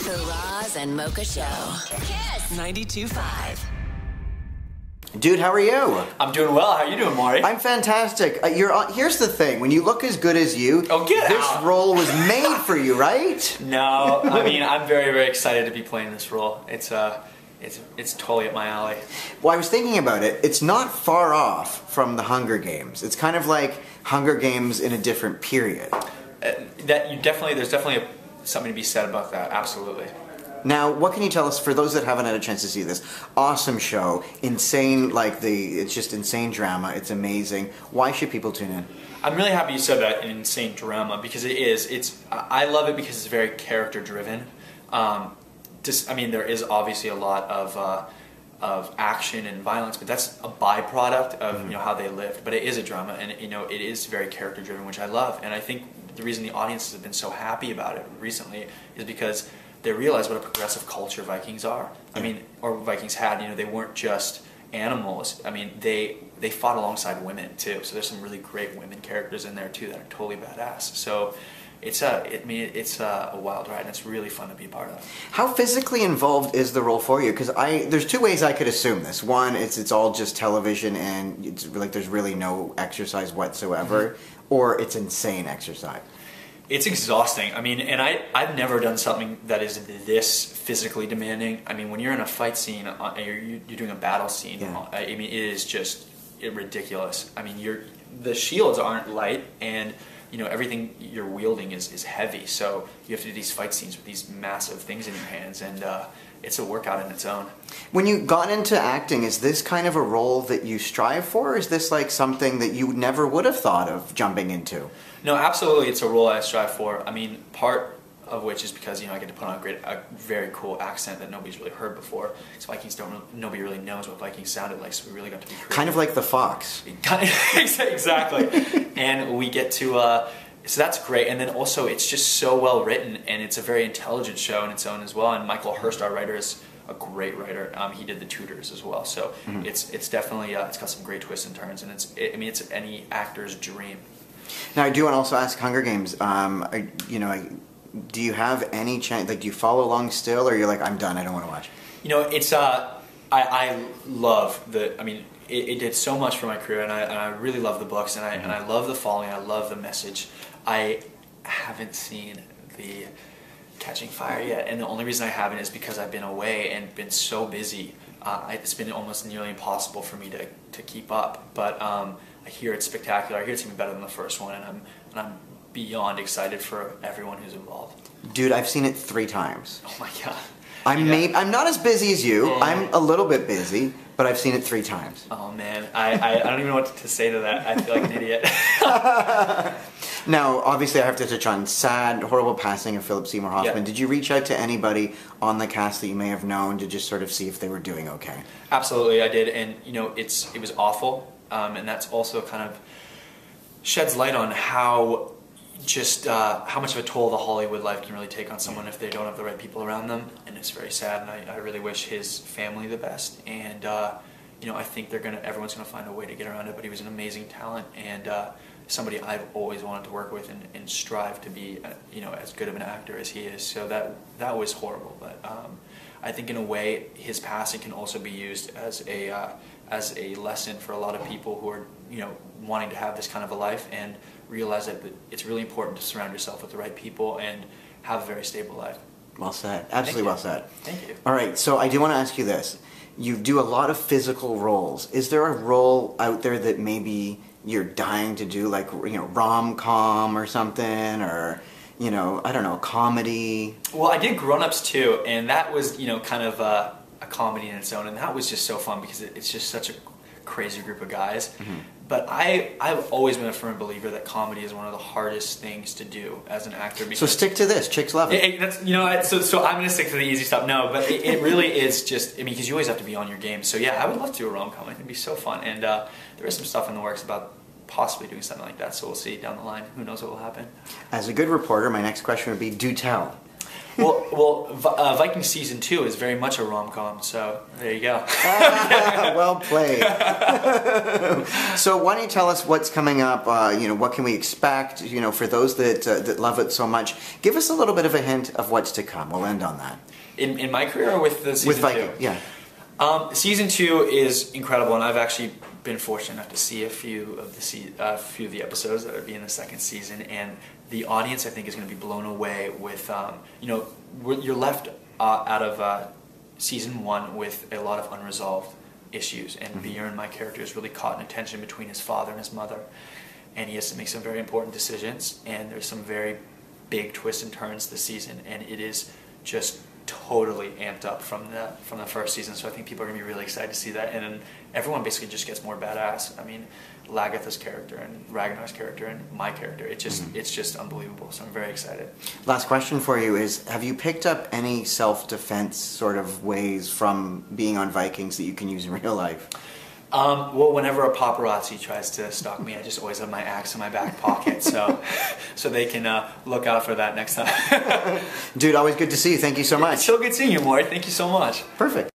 The Roz and Mocha Show. KiSS 92.5. Dude, how are you? I'm doing well. How are you doing, Maurie? I'm fantastic. Here's the thing: when you look as good as you, this role was made for you, right? No, I mean I'm very, very excited to be playing this role. It's totally up my alley. Well, I was thinking about it. It's not far off from the Hunger Games. It's kind of like Hunger Games in a different period. There's definitely something to be said about that. Absolutely. Now, what can you tell us, for those that haven't had a chance to see this? Awesome show, insane, it's just insane drama, it's amazing. Why should people tune in? I'm really happy you said that, an insane drama, because it is. I love it because it's very character driven. There is obviously a lot of action and violence, but that's a byproduct of how they lived. But it is a drama, and it is very character driven, which I love. And I think the reason the audiences have been so happy about it recently is because they realize what a progressive culture Vikings are. Or Vikings had. They weren't just animals. They fought alongside women too. So there's some really great women characters in there too that are totally badass. So it's a wild ride, and it's really fun to be a part of. How physically involved is the role for you? Because there's two ways I could assume this. One, it's all just television, and it's like there's really no exercise whatsoever, or it's insane exercise. It's exhausting. And I've never done something that is this physically demanding. When you're in a fight scene, you're doing a battle scene. Yeah. It is just ridiculous. The shields aren't light, and everything you're wielding is heavy. So you have to do these fight scenes with these massive things in your hands, and it's a workout in its own. When you got into acting, is this kind of a role that you strive for, or is this like something that you never would have thought of jumping into? No, absolutely, it's a role I strive for. Part of which is because I get to put on a very cool accent that nobody's really heard before. Because Vikings nobody really knows what Vikings sounded like, so we really got to be creative. Kind of like the Fox. Exactly. And we get to. So that's great, and then also it's just so well written, and it's a very intelligent show in its own as well. And Michael Hurst, our writer, is a great writer. He did The Tudors as well, so it's definitely it's got some great twists and turns, and it's any actor's dream. Now I do want to also ask Hunger Games. Do you have any chance? Like, do you follow along still, or you're like, I'm done, I don't want to watch? It's I love the. It did so much for my career, and I really love the books, and I love the following, I love the message. I haven't seen the Catching Fire yet, and the only reason I haven't is because I've been away and been so busy. It's been almost nearly impossible for me to keep up. But I hear it's spectacular. I hear it's even better than the first one, and I'm beyond excited for everyone who's involved. Dude, I've seen it 3 times. Oh my god. I'm not as busy as you. I'm a little bit busy, but I've seen it 3 times. Oh man, I don't even know what to say to that. I feel like an idiot. Now, obviously, I have to touch on horrible passing of Philip Seymour Hoffman. Yep. Did you reach out to anybody on the cast that you may have known to just sort of see if they were doing okay? Absolutely, I did, and it was awful, and that's also kind of sheds light on how much of a toll the Hollywood life can really take on someone if they don't have the right people around them, and it's very sad. And I really wish his family the best, and I think everyone's gonna find a way to get around it. But he was an amazing talent, and somebody I've always wanted to work with and strive to be as good of an actor as he is. So that was horrible, but I think in a way his passing can also be used as a lesson for a lot of people who are wanting to have this kind of a life, and realize that it's really important to surround yourself with the right people and have a very stable life. Well said. Absolutely well said. Thank you. All right, so I do want to ask you this. You do a lot of physical roles. Is there a role out there that maybe you're dying to do, like, rom-com or something, or, I don't know, comedy? Well, I did Grown Ups too, and that was, kind of a comedy in its own, and that was just so fun because it's just such a crazy group of guys. But I've always been a firm believer that comedy is one of the hardest things to do as an actor. So stick to this. Chicks love it. So I'm going to stick to the easy stuff. No, but it really is just, because you always have to be on your game. So yeah, I would love to do a rom-com. It'd be so fun. And there is some stuff in the works about possibly doing something like that. So we'll see down the line. Who knows what will happen. As a good reporter, my next question would be, do tell. Viking season 2 is very much a rom-com, so there you go. Well played. So why don't you tell us what's coming up? What can we expect? For those that love it so much, give us a little bit of a hint of what's to come. We'll end on that. In my career, or with the season with Viking, 2? yeah. Season 2 is incredible, and I've actually been fortunate enough to see a few of the episodes that are being the second season, and the audience I think is going to be blown away with. You're left out of season 1 with a lot of unresolved issues, and Bjorn, my character, is really caught in a tension between his father and his mother, and he has to make some very important decisions, and there's some very big twists and turns this season, and it is just totally amped up from the first season. So I think people are going to be really excited to see that, and then everyone basically just gets more badass. I mean, Lagatha's character and Ragnar's character and my character, it's just unbelievable. So I'm very excited. Last question for you is, have you picked up any self-defense sort of ways from being on Vikings that you can use in real life? Well, whenever a paparazzi tries to stalk me, I just always have my axe in my back pocket, so they can look out for that next time. Dude, always good to see you. Thank you so much. It's so good seeing you, Maury. Thank you so much. Perfect.